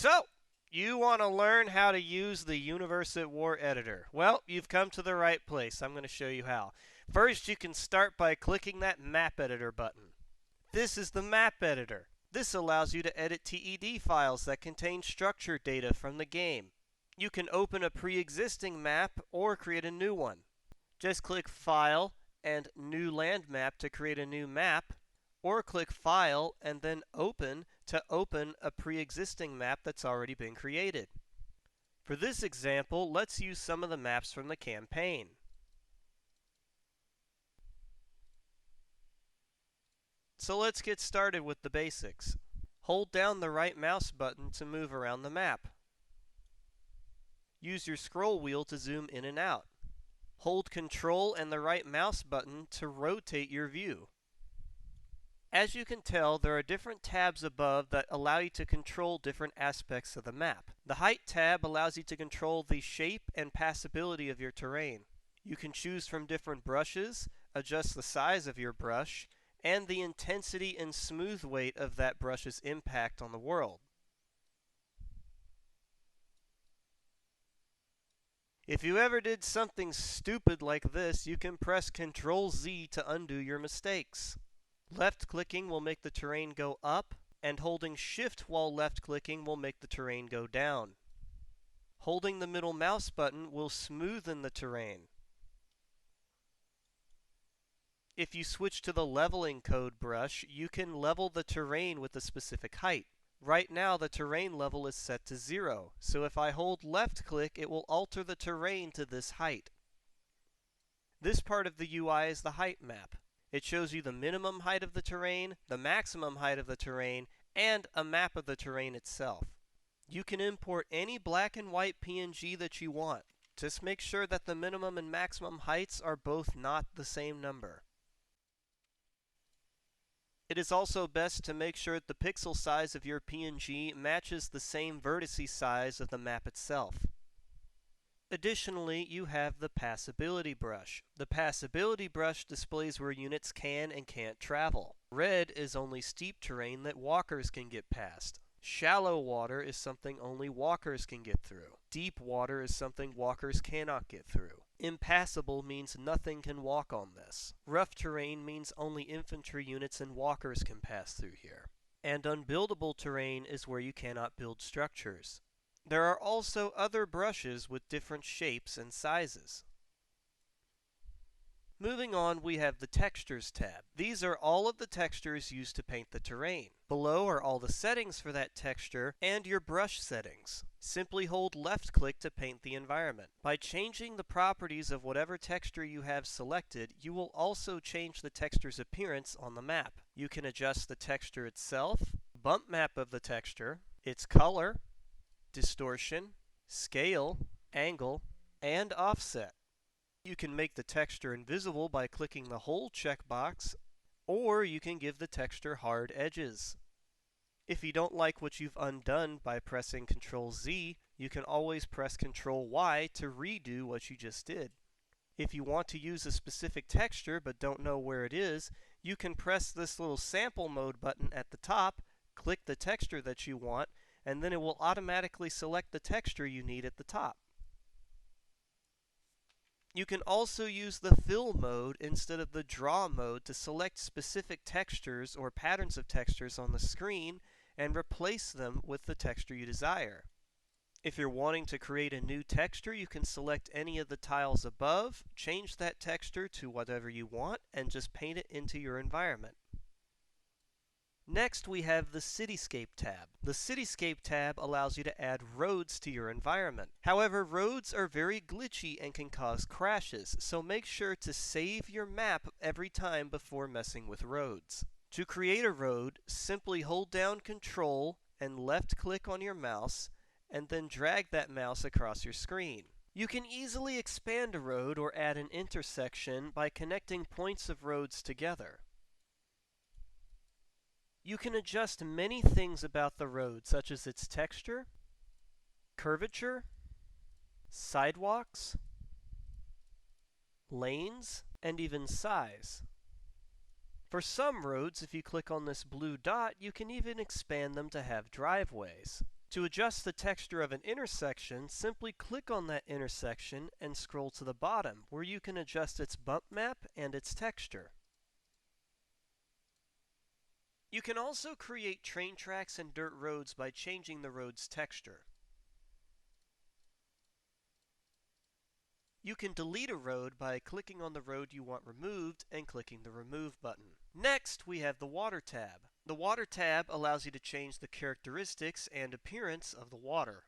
So, you want to learn how to use the Universe at War editor. Well, you've come to the right place. I'm going to show you how. First, you can start by clicking that Map Editor button. This is the Map Editor. This allows you to edit TED files that contain structured data from the game. You can open a pre-existing map or create a new one. Just click File and New Land Map to create a new map, or click File and then Open to open a pre-existing map that's already been created. For this example, let's use some of the maps from the campaign. So let's get started with the basics. Hold down the right mouse button to move around the map. Use your scroll wheel to zoom in and out. Hold Control and the right mouse button to rotate your view. As you can tell, there are different tabs above that allow you to control different aspects of the map. The Height tab allows you to control the shape and passability of your terrain. You can choose from different brushes, adjust the size of your brush, and the intensity and smooth weight of that brush's impact on the world. If you ever did something stupid like this, you can press Ctrl-Z to undo your mistakes. Left-clicking will make the terrain go up, and holding Shift while left-clicking will make the terrain go down. Holding the middle mouse button will smoothen the terrain. If you switch to the leveling code brush, you can level the terrain with a specific height. Right now, the terrain level is set to 0, so if I hold left-click, it will alter the terrain to this height. This part of the UI is the height map. It shows you the minimum height of the terrain, the maximum height of the terrain, and a map of the terrain itself. You can import any black and white PNG that you want. Just make sure that the minimum and maximum heights are both not the same number. It is also best to make sure that the pixel size of your PNG matches the same vertice size of the map itself. Additionally, you have the Passability brush. The Passability brush displays where units can and can't travel. Red is only steep terrain that walkers can get past. Shallow water is something only walkers can get through. Deep water is something walkers cannot get through. Impassable means nothing can walk on this. Rough terrain means only infantry units and walkers can pass through here. And unbuildable terrain is where you cannot build structures. There are also other brushes with different shapes and sizes. Moving on, we have the Textures tab. These are all of the textures used to paint the terrain. Below are all the settings for that texture and your brush settings. Simply hold left-click to paint the environment. By changing the properties of whatever texture you have selected, you will also change the texture's appearance on the map. You can adjust the texture itself, bump map of the texture, its color, distortion, scale, angle, and offset. You can make the texture invisible by clicking the Hole checkbox, or you can give the texture hard edges. If you don't like what you've undone by pressing Ctrl-Z, you can always press Ctrl-Y to redo what you just did. If you want to use a specific texture but don't know where it is, you can press this little sample mode button at the top, click the texture that you want, and then it will automatically select the texture you need at the top. You can also use the Fill mode instead of the Draw mode to select specific textures or patterns of textures on the screen and replace them with the texture you desire. If you're wanting to create a new texture, you can select any of the tiles above, change that texture to whatever you want, and just paint it into your environment. Next, we have the Cityscape tab. The Cityscape tab allows you to add roads to your environment. However, roads are very glitchy and can cause crashes, so make sure to save your map every time before messing with roads. To create a road, simply hold down Control and left-click on your mouse, and then drag that mouse across your screen. You can easily expand a road or add an intersection by connecting points of roads together. You can adjust many things about the road, such as its texture, curvature, sidewalks, lanes, and even size. For some roads, if you click on this blue dot, you can even expand them to have driveways. To adjust the texture of an intersection, simply click on that intersection and scroll to the bottom, where you can adjust its bump map and its texture. You can also create train tracks and dirt roads by changing the road's texture. You can delete a road by clicking on the road you want removed and clicking the Remove button. Next, we have the Water tab. The Water tab allows you to change the characteristics and appearance of the water.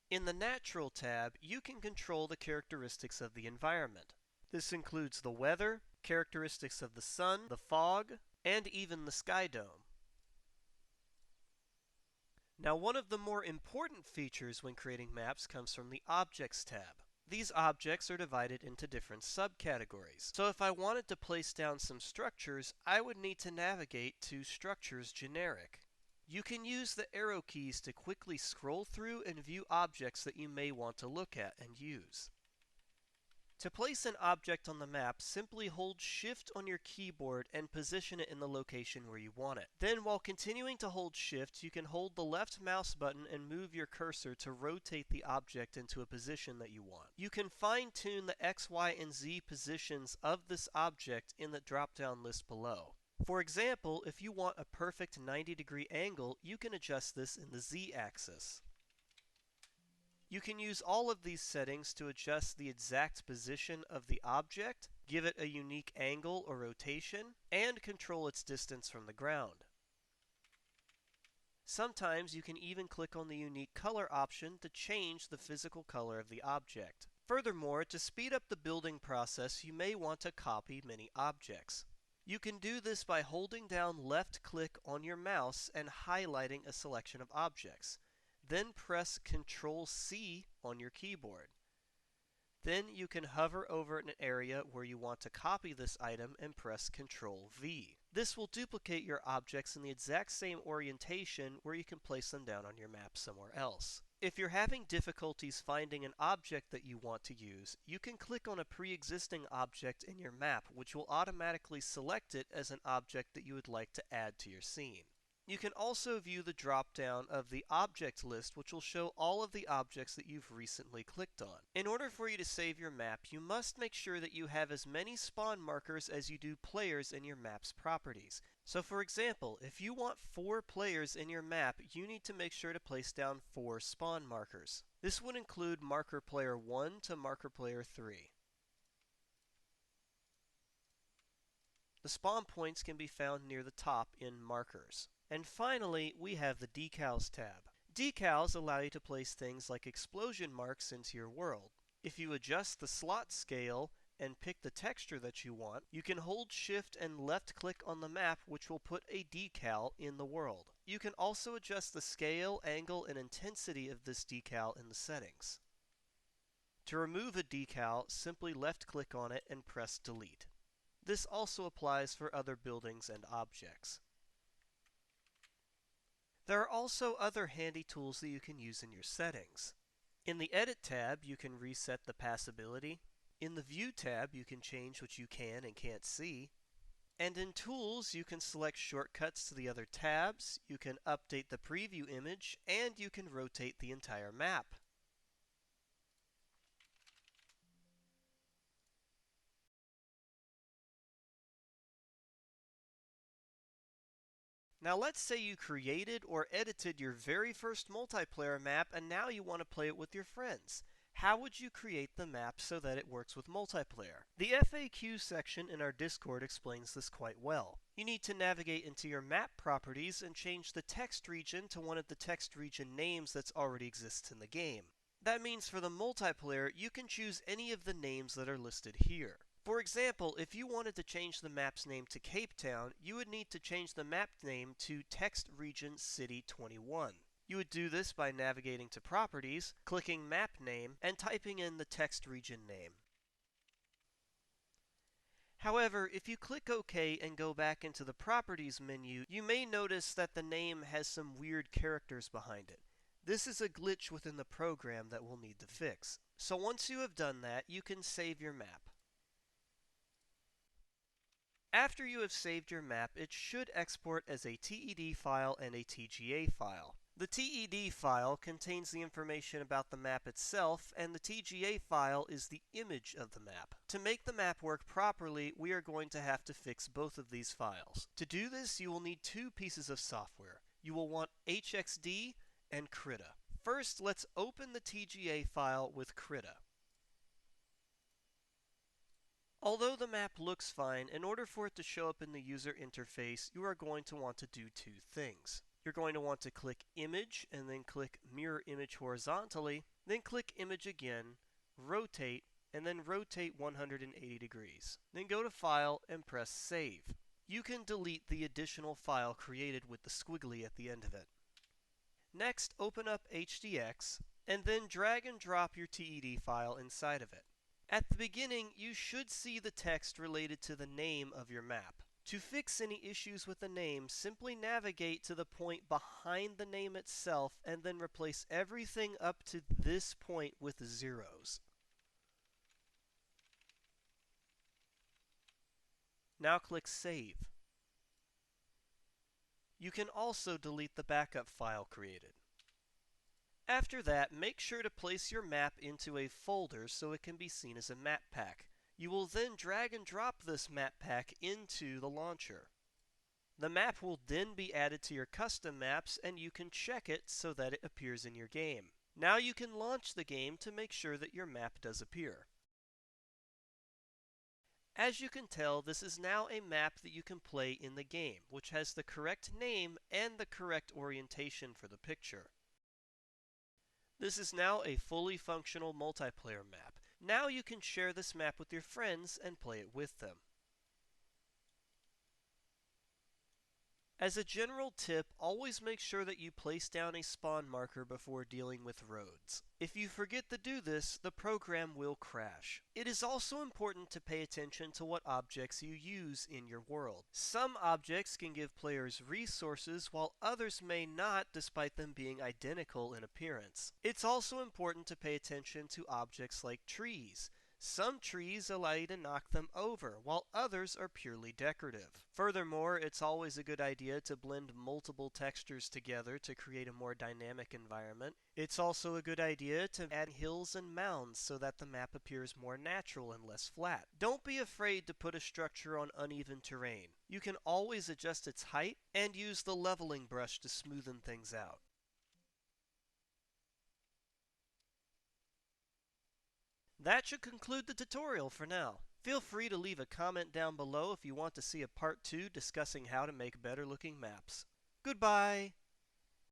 In the Natural tab, you can control the characteristics of the environment. This includes the weather, characteristics of the sun, the fog, and even the sky dome. Now, one of the more important features when creating maps comes from the Objects tab. These objects are divided into different subcategories. So if I wanted to place down some structures, I would need to navigate to Structures Generic. You can use the arrow keys to quickly scroll through and view objects that you may want to look at and use. To place an object on the map, simply hold Shift on your keyboard and position it in the location where you want it. Then, while continuing to hold Shift, you can hold the left mouse button and move your cursor to rotate the object into a position that you want. You can fine-tune the X, Y, and Z positions of this object in the drop-down list below. For example, if you want a perfect 90-degree angle, you can adjust this in the Z-axis. You can use all of these settings to adjust the exact position of the object, give it a unique angle or rotation, and control its distance from the ground. Sometimes you can even click on the unique color option to change the physical color of the object. Furthermore, to speed up the building process, you may want to copy many objects. You can do this by holding down left click on your mouse and highlighting a selection of objects. Then press Ctrl-C on your keyboard. Then you can hover over an area where you want to copy this item and press Ctrl-V. This will duplicate your objects in the exact same orientation where you can place them down on your map somewhere else. If you're having difficulties finding an object that you want to use, you can click on a pre-existing object in your map, which will automatically select it as an object that you would like to add to your scene. You can also view the drop-down of the object list, which will show all of the objects that you've recently clicked on. In order for you to save your map, you must make sure that you have as many spawn markers as you do players in your map's properties. So for example, if you want 4 players in your map, you need to make sure to place down 4 spawn markers. This would include marker player 1 to marker player 3. The spawn points can be found near the top in Markers. And finally, we have the Decals tab. Decals allow you to place things like explosion marks into your world. If you adjust the slot scale and pick the texture that you want, you can hold Shift and left click on the map, which will put a decal in the world. You can also adjust the scale, angle, and intensity of this decal in the settings. To remove a decal, simply left click on it and press Delete. This also applies for other buildings and objects. There are also other handy tools that you can use in your settings. In the Edit tab, you can reset the passability. In the View tab, you can change what you can and can't see. And in Tools, you can select shortcuts to the other tabs, you can update the preview image, and you can rotate the entire map. Now let's say you created or edited your very first multiplayer map and now you want to play it with your friends. How would you create the map so that it works with multiplayer? The FAQ section in our Discord explains this quite well. You need to navigate into your map properties and change the text region to one of the text region names that already exists in the game. That means for the multiplayer, you can choose any of the names that are listed here. For example, if you wanted to change the map's name to Cape Town, you would need to change the map name to Text Region City 21. You would do this by navigating to Properties, clicking Map Name, and typing in the text region name. However, if you click OK and go back into the Properties menu, you may notice that the name has some weird characters behind it. This is a glitch within the program that we'll need to fix. So once you have done that, you can save your map. After you have saved your map, it should export as a TED file and a TGA file. The TED file contains the information about the map itself, and the TGA file is the image of the map. To make the map work properly, we are going to have to fix both of these files. To do this, you will need two pieces of software. You will want HXD and Krita. First, let's open the TGA file with Krita. Although the map looks fine, in order for it to show up in the user interface, you are going to want to do two things. You're going to want to click Image and then click Mirror Image horizontally, then click Image again, rotate, and then rotate 180 degrees. Then go to File and press Save. You can delete the additional file created with the squiggly at the end of it. Next, open up HDX and then drag and drop your TED file inside of it. At the beginning, you should see the text related to the name of your map. To fix any issues with the name, simply navigate to the point behind the name itself and then replace everything up to this point with zeros. Now click Save. You can also delete the backup file created. After that, make sure to place your map into a folder so it can be seen as a map pack. You will then drag and drop this map pack into the launcher. The map will then be added to your custom maps, and you can check it so that it appears in your game. Now you can launch the game to make sure that your map does appear. As you can tell, this is now a map that you can play in the game, which has the correct name and the correct orientation for the picture. This is now a fully functional multiplayer map. Now you can share this map with your friends and play it with them. As a general tip, always make sure that you place down a spawn marker before dealing with roads. If you forget to do this, the program will crash. It is also important to pay attention to what objects you use in your world. Some objects can give players resources while others may not, despite them being identical in appearance. It's also important to pay attention to objects like trees. Some trees allow you to knock them over, while others are purely decorative. Furthermore, it's always a good idea to blend multiple textures together to create a more dynamic environment. It's also a good idea to add hills and mounds so that the map appears more natural and less flat. Don't be afraid to put a structure on uneven terrain. You can always adjust its height and use the leveling brush to smoothen things out. That should conclude the tutorial for now. Feel free to leave a comment down below if you want to see a part 2 discussing how to make better looking maps. Goodbye!